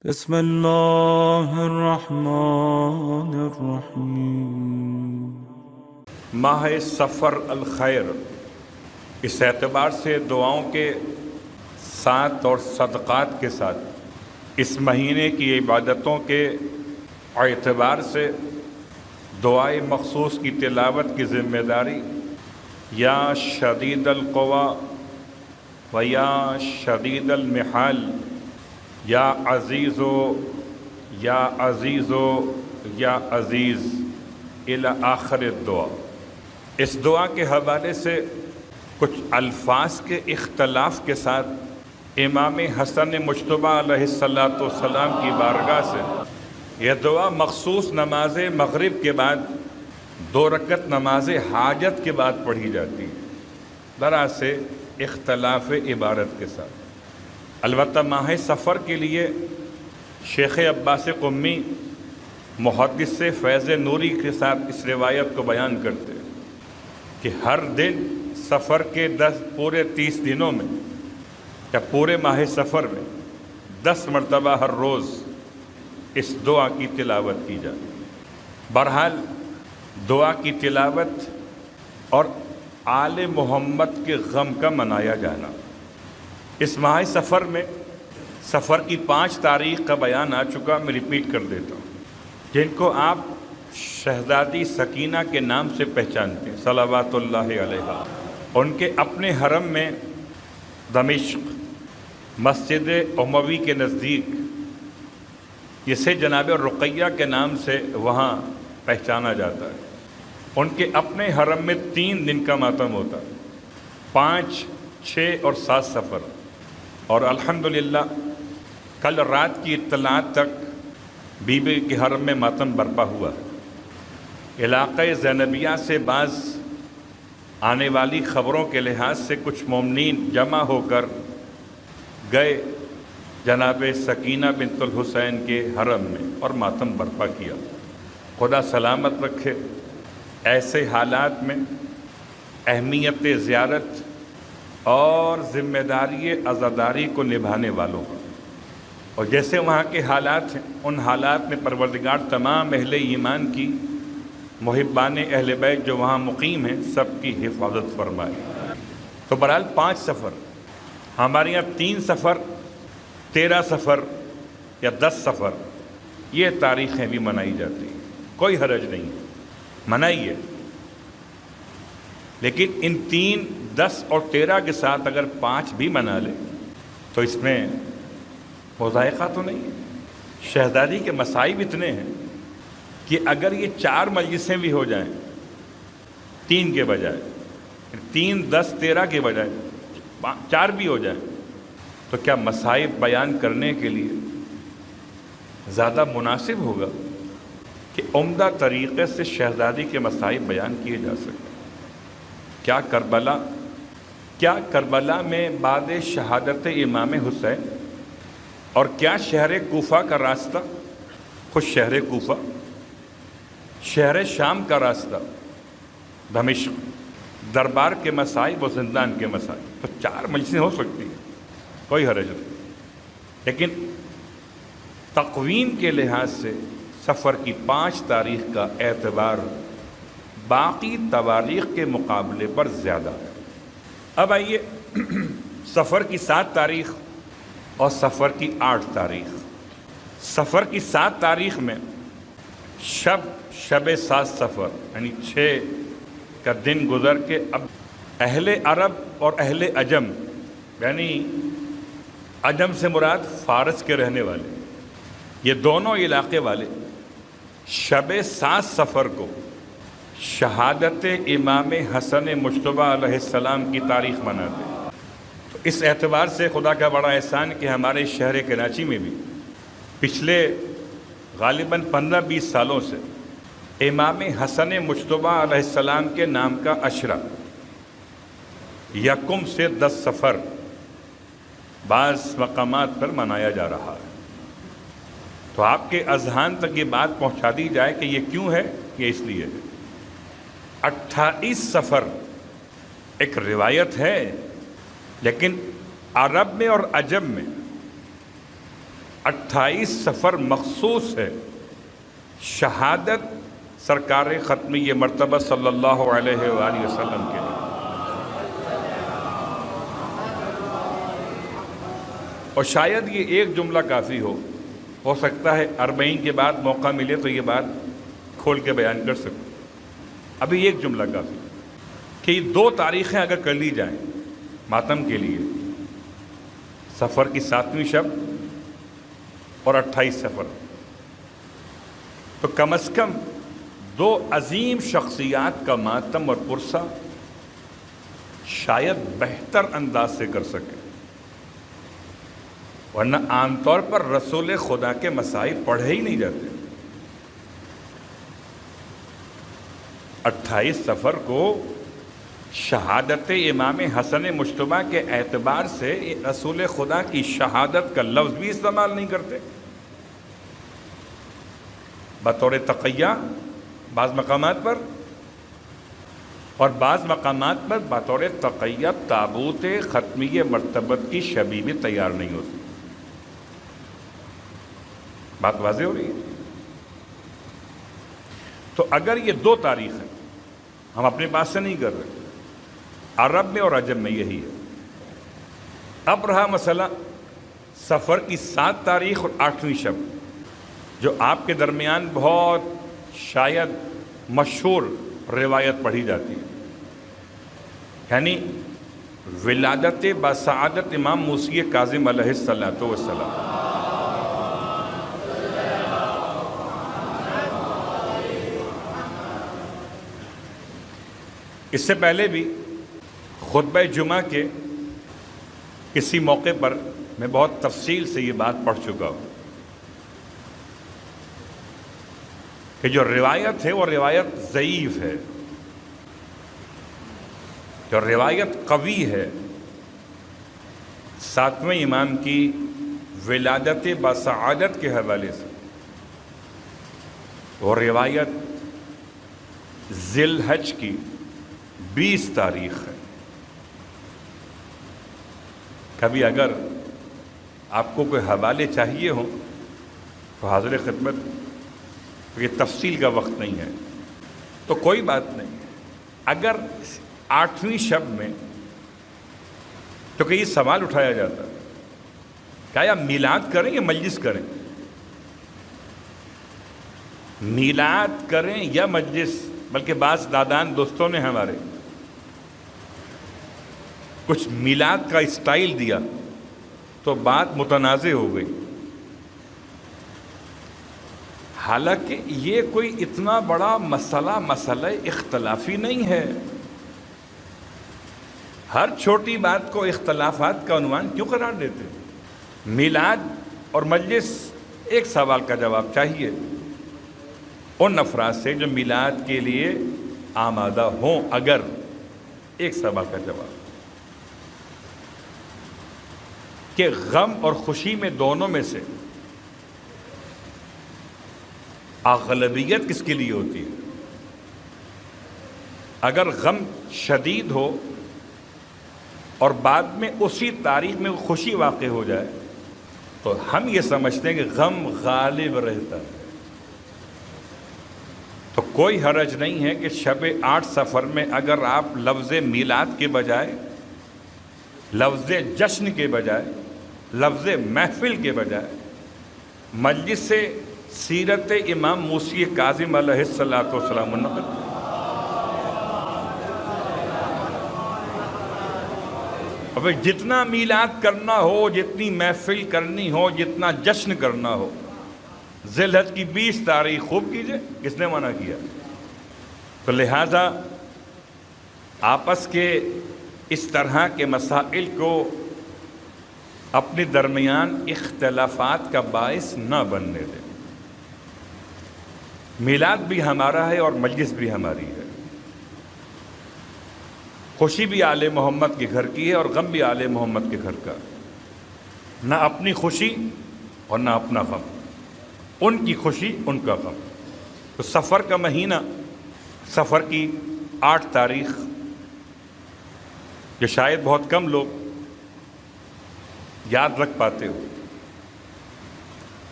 بسم اللہ الرحمن الرحیم۔ ماہ سفر الخیر، اس اعتبار سے دعاؤں کے ساتھ اور صدقات کے ساتھ اس مہینے کی عبادتوں کے اعتبار سے دعائے مخصوص کی تلاوت کی ذمہ داری یا شدید القوا و یا شدید المحال یا عزیزو یا عزیزو یا عزیز الی آخر الدعا، اس دعا کے حوالے سے کچھ الفاظ کے اختلاف کے ساتھ امام حسن مجتبیٰ علیہ السلام کی بارگاہ سے یہ دعا مخصوص نماز مغرب کے بعد 2 رکعت نماز حاجت کے بعد پڑھی جاتی ہے، ذرا سے اختلاف عبارت کے ساتھ۔ البتہ ماہ سفر کے لیے شیخ عباس قمی محدث سے فیض نوری کے ساتھ اس روایت کو بیان کرتے ہیں کہ ہر دن سفر کے پورے 30 دنوں میں یا پورے ماہ سفر میں 10 مرتبہ ہر روز اس دعا کی تلاوت کی جائے۔ بہرحال دعا کی تلاوت اور آل محمد کے غم کا منایا جانا، اس ماہ سفر میں سفر کی 5 تاریخ کا بیان آ چکا، میں ریپیٹ کر دیتا ہوں، جن کو آپ شہزادی سکینہ کے نام سے پہچانتے ہیں صلوات اللہ علیہ۔ ان کے اپنے حرم میں دمشق مسجد اموی کے نزدیک، جسے جناب رقیہ کے نام سے وہاں پہچانا جاتا ہے، ان کے اپنے حرم میں 3 دن کا ماتم ہوتا ہے، 5، 6 اور 7 سفر۔ اور الحمدللہ کل رات کی اطلاعات تک بی بی کے حرم میں ماتم برپا ہوا ہے۔ علاقہ زینبیہ سے بعض آنے والی خبروں کے لحاظ سے کچھ مومنین جمع ہو کر گئے جناب سکینہ بنت الحسین کے حرم میں اور ماتم برپا کیا۔ خدا سلامت رکھے ایسے حالات میں اہمیت زیارت اور ذمہ داری عزاداری کو نبھانے والوں کا، اور جیسے وہاں کے حالات ہیں ان حالات میں پروردگار تمام اہل ایمان کی، محبان اہل بیت جو وہاں مقیم ہیں، سب کی حفاظت فرمائے۔ تو بہرحال 5 سفر، ہمارے یہاں 3 سفر، 13 سفر یا 10 سفر، یہ تاریخیں بھی منائی جاتی ہیں، کوئی حرج نہیں، منائیے، لیکن ان 3، 10 اور 13 کے ساتھ اگر 5 بھی منا لے تو اس میں مضائقہ تو نہیں ہے۔ شہزادی کے مصائب اتنے ہیں کہ اگر یہ 4 مجلسیں بھی ہو جائیں 3 کے بجائے، 3، 10، 13 کے بجائے 4 بھی ہو جائیں، تو کیا مصائب بیان کرنے کے لیے زیادہ مناسب ہوگا کہ عمدہ طریقے سے شہزادی کے مصائب بیان کیے جا سکیں۔ کیا کربلا میں بعد شہادت امام حسین اور کیا شہر کوفہ کا راستہ، خود شہر کوفہ، شہر شام کا راستہ دمشق، دربار کے مصائب و زندان کے مصائب، تو 4 مجلسیں ہو سکتی ہیں، کوئی حرج نہیں، لیکن تقویم کے لحاظ سے سفر کی 5 تاریخ کا اعتبار باقی تواریخ کے مقابلے پر زیادہ ہے۔ اب آئیے سفر کی 7 تاریخ اور سفر کی 8 تاریخ۔ سفر کی 7 تاریخ میں شب 7 سفر یعنی 6 کا دن گزر کے اب اہل عرب اور اہل عجم، یعنی عجم سے مراد فارس کے رہنے والے، یہ دونوں علاقے والے شب 7 سفر کو شہادت امام حسن مجتبیٰ علیہ السلام کی تاریخ مناتے ہیں۔ تو اس اعتبار سے خدا کا بڑا احسان کہ ہمارے شہر کراچی میں بھی پچھلے غالباً 15-20 سالوں سے امام حسن مجتبیٰ علیہ السلام کے نام کا عشرہ 1 سے 10 سفر بعض مقامات پر منایا جا رہا ہے۔ تو آپ کے اذہان تک یہ بات پہنچا دی جائے کہ یہ کیوں ہے، یہ اس لیے ہے۔ 28 سفر ایک روایت ہے، لیکن عرب میں اور عجم میں 28 سفر مخصوص ہے شہادت سرکار ختمی مرتبہ صلی اللہ علیہ وآلہ وسلم کے لیے. اور شاید یہ ایک جملہ کافی ہو سکتا ہے 40 کے بعد موقع ملے تو یہ بات کھول کے بیان کر سکوں. ابھی ایک جملہ کافی کہ یہ 2 تاریخیں اگر کر لی جائیں ماتم کے لیے، سفر کی 7ویں شب اور 28 سفر، تو کم از کم 2 عظیم شخصیات کا ماتم اور پرسہ شاید بہتر انداز سے کر سکے. ورنہ عام طور پر رسول خدا کے مسائل پڑھے ہی نہیں جاتے. 28 سفر کو شہادت امام حسن مجتبیٰ کے اعتبار سے رسول خدا کی شہادت کا لفظ بھی استعمال نہیں کرتے. بطور تقیہ بعض مقامات پر، اور بعض مقامات پر بطور تقیہ تابوت ختمی مرتبت کی شبی بھی تیار نہیں ہوتی. بات واضح ہو رہی ہے؟ تو اگر یہ 2 تاریخ ہیں، ہم اپنے پاس سے نہیں کر رہے، عرب میں اور عجم میں یہی ہے. اب رہا مسئلہ سفر کی 7 تاریخ اور 8ویں شب، جو آپ کے درمیان بہت شاید مشہور روایت پڑھی جاتی ہے، یعنی ولادت بسعادت امام موسی کاظم علیہ السلام. اس سے پہلے بھی خطبہ جمعہ کے کسی موقع پر میں بہت تفصیل سے یہ بات پڑھ چکا ہوں کہ جو روایت ہے وہ روایت ضعیف ہے. جو روایت قوی ہے 7ویں امام کی ولادت بسعادت کے حوالے سے، وہ روایت ذی الحج کی 20 تاریخ ہے. کبھی اگر آپ کو کوئی حوالے چاہیے ہوں تو حاضر خدمت، یہ تفصیل کا وقت نہیں ہے تو کوئی بات نہیں. اگر 8ویں شب میں، کیونکہ یہ سوال اٹھایا جاتا ہے کیا یا میلاد کریں یا مجلس کریں، میلاد کریں یا مجلس. بلکہ بعض دادان دوستوں نے ہمارے کچھ میلاد کا اسٹائل دیا تو بات متنازع ہو گئی. حالانکہ یہ کوئی اتنا بڑا مسئلہ اختلافی نہیں ہے. ہر چھوٹی بات کو اختلافات کا عنوان کیوں قرار دیتے؟ میلاد اور مجلس، ایک سوال کا جواب چاہیے ان افراد سے جو میلاد کے لیے آمادہ ہوں. اگر ایک سوال کا جواب کہ غم اور خوشی میں دونوں میں سے اغلبیت کس کے لیے ہوتی ہے؟ اگر غم شدید ہو اور بعد میں اسی تاریخ میں خوشی واقع ہو جائے تو ہم یہ سمجھتے ہیں کہ غم غالب رہتا ہے. تو کوئی حرج نہیں ہے کہ شب 8 سفر میں اگر آپ لفظ میلاد کے بجائے، لفظ جشن کے بجائے، لفظ محفل کے بجائے مجلس سے سیرت امام موسی کاظم علیہ السلام منعقد. اب جتنا میلاد کرنا ہو، جتنی محفل کرنی ہو، جتنا جشن کرنا ہو، ذی الحج کی 20 تاریخ خوب کیجئے. کس نے منع کیا؟ تو لہذا آپس کے اس طرح کے مسائل کو اپنے درمیان اختلافات کا باعث نہ بننے دیں. میلاد بھی ہمارا ہے اور مجلس بھی ہماری ہے. خوشی بھی آل محمد کے گھر کی ہے اور غم بھی آل محمد کے گھر کا. نہ اپنی خوشی اور نہ اپنا غم، ان کی خوشی ان کا غم. تو سفر کا مہینہ، سفر کی 8 تاریخ، جو شاید بہت کم لوگ یاد رکھ پاتے ہو،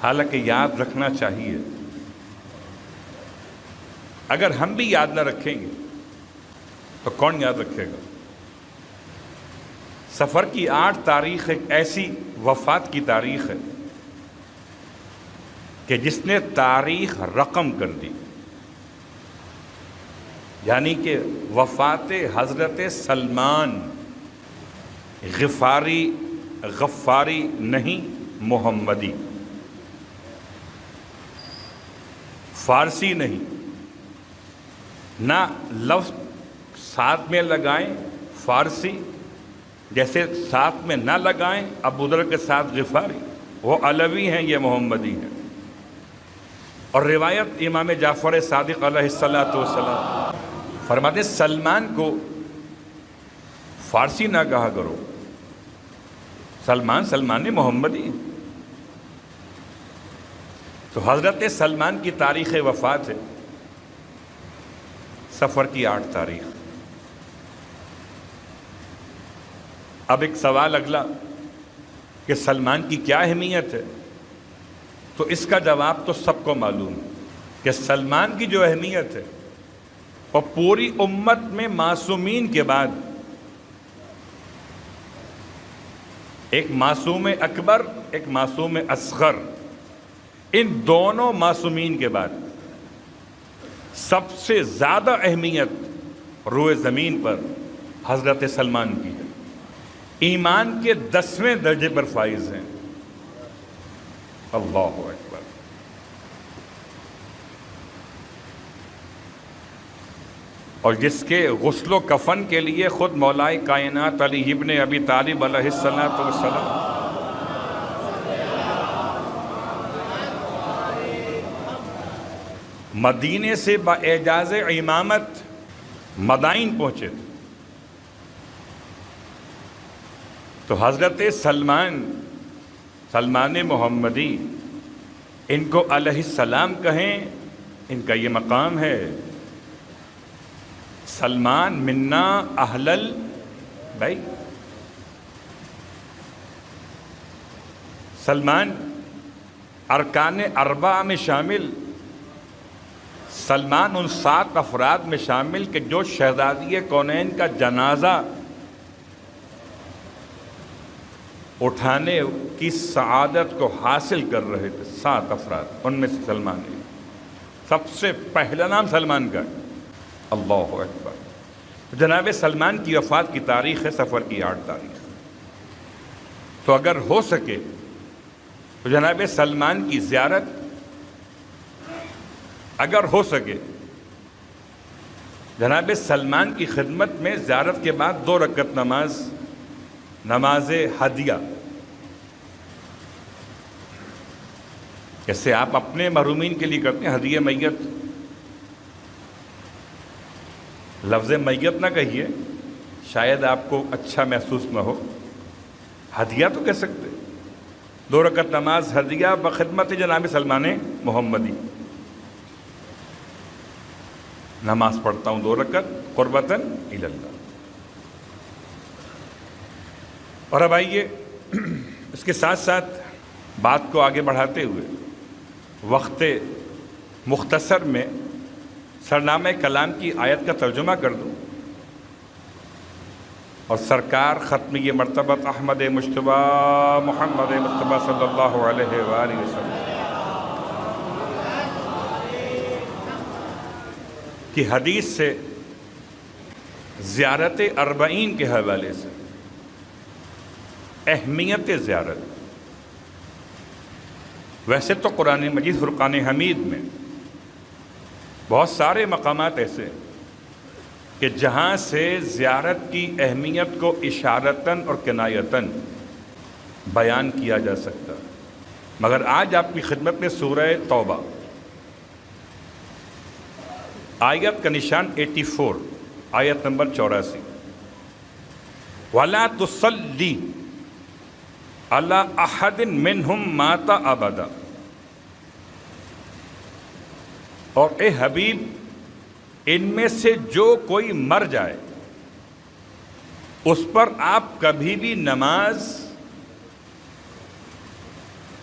حالانکہ یاد رکھنا چاہیے، اگر ہم بھی یاد نہ رکھیں گے تو کون یاد رکھے گا؟ سفر کی 8 تاریخ ایک ایسی وفات کی تاریخ ہے کہ جس نے تاریخ رقم کر دی، یعنی کہ وفات حضرت سلمان غفاری نہیں، محمدی، فارسی نہیں، نہ لفظ ساتھ میں لگائیں فارسی، جیسے ساتھ میں نہ لگائیں ابوذر کے ساتھ غفاری، وہ علوی ہیں، یہ محمدی ہیں۔ اور روایت امام جعفر صادق علیہ السلام فرماتے ہیں سلمان کو فارسی نہ کہا کرو، سلمان محمدی۔ تو حضرت سلمان کی تاریخ وفات ہے سفر کی 8 تاریخ۔ اب ایک سوال اگلا کہ سلمان کی کیا اہمیت ہے؟ تو اس کا جواب تو سب کو معلوم ہے کہ سلمان کی جو اہمیت ہے اور پوری امت میں معصومین کے بعد ایک معصوم اکبر، ایک معصوم اصغر، ان دونوں معصومین کے بعد سب سے زیادہ اہمیت روئے زمین پر حضرت سلمان کی ہے۔ ایمان کے 10ویں درجے پر فائز ہیں۔ اللہ اکبر۔ اور جس کے غسل و کفن کے لیے خود مولا کائنات علی ابن ابی طالب علیہ السلام مدینے سے باعجاز امامت مدائن پہنچے، تو حضرت سلمان محمدی، ان کو علیہ السلام کہیں، ان کا یہ مقام ہے۔ سلمان منا اہل البیت، سلمان ارکان 4 میں شامل، سلمان ان 7 افراد میں شامل کہ جو شہزادی کونین کا جنازہ اٹھانے کی سعادت کو حاصل کر رہے تھے، 7 افراد، ان میں سے سلمان ہے۔ سب سے پہلا نام سلمان کا ہے۔ اللہ اکبر۔ جناب سلمان کی وفات کی تاریخ ہے سفر کی 8 تاریخ۔ تو اگر ہو سکے تو جناب سلمان کی زیارت، اگر ہو سکے جناب سلمان کی خدمت میں زیارت کے بعد 2 رکعت نماز ہدیہ، جیسے آپ اپنے محرومین کے لیے کرتے ہیں ہدیہ میت، لفظ میت نہ کہیے، شاید آپ کو اچھا محسوس نہ ہو، ہدیہ تو کہہ سکتے۔ 2 رکعت نماز ہدیہ بخدمت جناب سلمان محمدی، نماز پڑھتا ہوں 2 رکعت قربتاً الی اللہ۔ اور اب آئیے اس کے ساتھ ساتھ بات کو آگے بڑھاتے ہوئے وقت مختصر میں سرنامہ کلام کی آیت کا ترجمہ کر دوں، اور سرکار ختم یہ مرتبہ احمد مجتبیٰ محمد مصطفیٰ صلی اللہ علیہ وآلہ وسلم کی حدیث سے زیارت 40 کے حوالے سے اہمیت زیارت۔ ویسے تو قرآن مجید فرقان حمید میں بہت سارے مقامات ایسے کہ جہاں سے زیارت کی اہمیت کو اشارتاً اور کنایتاً بیان کیا جا سکتا، مگر آج آپ کی خدمت میں سورہ توبہ آیت کا نشان 84، آیت نمبر 84، وَلَا تُصَلِّ عَلَىٰ أَحَدٍ مِّنْهُمْ مَاتَ أَبَدًا۔ اور اے حبیب، ان میں سے جو کوئی مر جائے اس پر آپ کبھی بھی نماز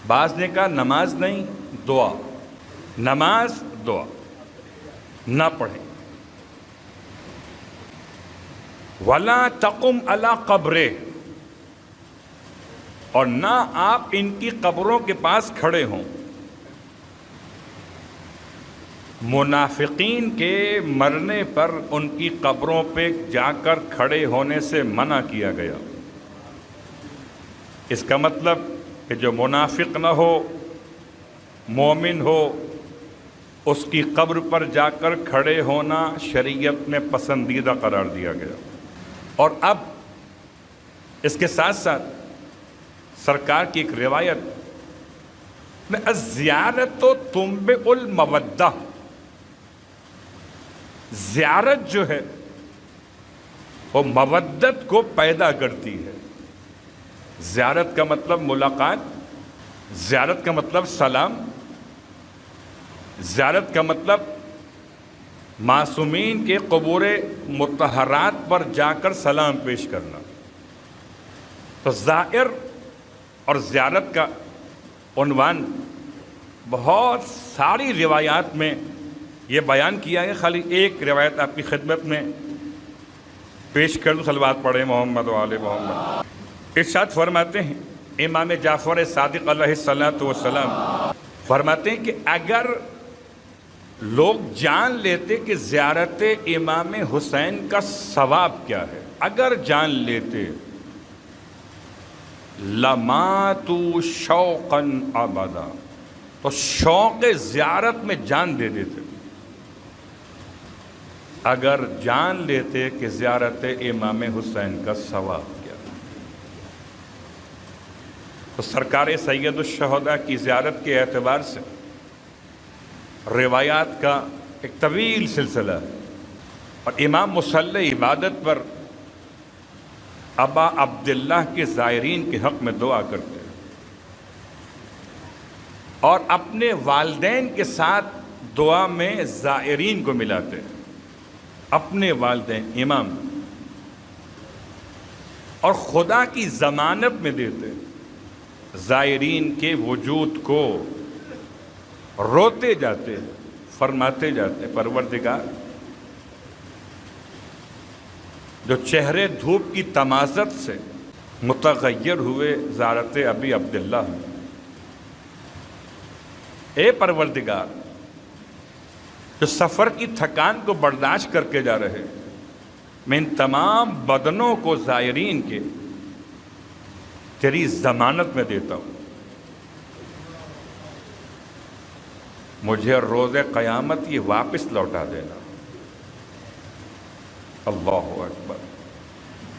بعض نے کہا نماز نہیں دعا، نماز دعا نہ پڑھیں۔ وَلَا تَقُمْ عَلَىٰ قَبْرِهِ، اور نہ آپ ان کی قبروں کے پاس کھڑے ہوں۔ منافقین کے مرنے پر ان کی قبروں پہ جا کر کھڑے ہونے سے منع کیا گیا۔ اس کا مطلب کہ جو منافق نہ ہو، مومن ہو، اس کی قبر پر جا کر کھڑے ہونا شریعت میں پسندیدہ قرار دیا گیا۔ اور اب اس کے ساتھ ساتھ سرکار کی ایک روایت میں الزیارت تنبئ المودہ، زیارت جو ہے وہ مودت کو پیدا کرتی ہے۔ زیارت کا مطلب ملاقات، زیارت کا مطلب سلام، زیارت کا مطلب معصومین کے قبور مطہرات پر جا کر سلام پیش کرنا۔ تو زائر اور زیارت کا عنوان بہت ساری روایات میں یہ بیان کیا ہے۔ خالی ایک روایت آپ کی خدمت میں پیش کر دوں، صلوات پڑھیں محمد و آل محمد۔ ارشاد فرماتے ہیں امام جعفر صادق علیہ الصلوۃ والسلام فرماتے ہیں کہ اگر لوگ جان لیتے کہ زیارت امام حسین کا ثواب کیا ہے، اگر جان لیتے لَمَاتُوا شَوْقًا أَبَدًا، تو شوق زیارت میں جان دے دیتے۔ اگر جان لیتے کہ زیارت امام حسین کا ثواب کیا ہے۔ تو سرکار سید الشہداء کی زیارت کے اعتبار سے روایات کا ایک طویل سلسلہ ہے، اور امام مصلی عبادت پر ابا عبداللہ کے زائرین کے حق میں دعا کرتے ہیں، اور اپنے والدین کے ساتھ دعا میں زائرین کو ملاتے ہیں، اپنے والدین امام، اور خدا کی ضمانت میں دیتے ہیں زائرین کے وجود کو، روتے جاتے ہیں، فرماتے جاتے ہیں پروردگار جو چہرے دھوپ کی تمازت سے متغیر ہوئے زیارت ابی عبداللہ، اے پروردگار جو سفر کی تھکان کو برداشت کر کے جا رہے، میں ان تمام بدنوں کو زائرین کے تیری ضمانت میں دیتا ہوں، مجھے روز قیامت یہ واپس لوٹا دینا۔ اللہ اکبر۔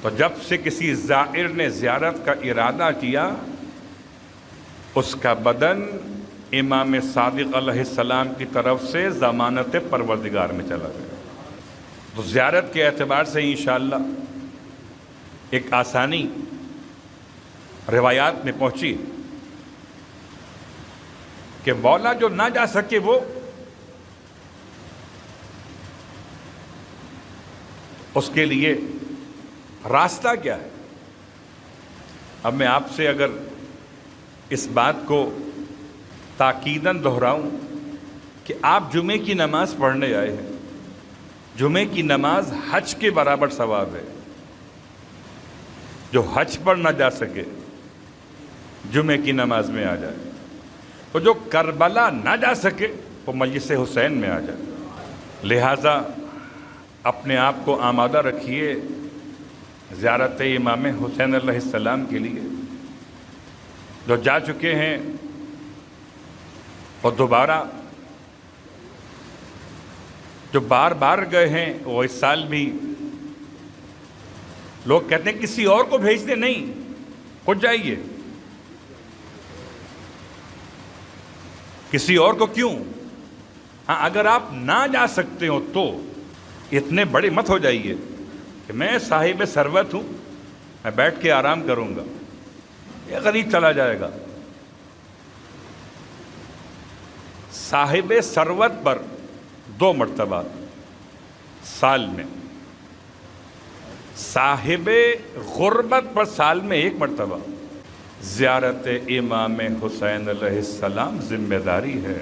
تو جب سے کسی زائر نے زیارت کا ارادہ کیا، اس کا بدن امام صادق علیہ السلام کی طرف سے ضمانت پروردگار میں چلا گیا۔ تو زیارت کے اعتبار سے انشاءاللہ ایک آسانی روایات میں پہنچی کہ مولا جو نہ جا سکے وہ اس کے لیے راستہ کیا ہے۔ اب میں آپ سے اگر اس بات کو تاکیداً دہراؤں کہ آپ جمعے کی نماز پڑھنے آئے ہیں، جمعے کی نماز حج کے برابر ثواب ہے۔ جو حج پر نہ جا سکے جمعے کی نماز میں آ جائے، تو جو کربلا نہ جا سکے وہ مجلس حسین میں آ جائے۔ لہٰذا اپنے آپ کو آمادہ رکھیے زیارت امام حسین علیہ السلام کے لیے۔ جو جا چکے ہیں اور دوبارہ جو بار بار گئے ہیں وہ اس سال بھی، لوگ کہتے ہیں کسی اور کو بھیج دیں، نہیں، خود جائیے۔ کسی اور کو کیوں؟ ہاں اگر آپ نہ جا سکتے ہو تو اتنے بڑے مت ہو جائیے کہ میں صاحب ثروت ہوں، میں بیٹھ کے آرام کروں گا، یہ غریب چلا جائے گا۔ صاحب ثروت پر 2 مرتبہ سال میں، صاحب غربت پر سال میں 1 مرتبہ، زیارت امام حسین علیہ السلام ذمہ داری ہے۔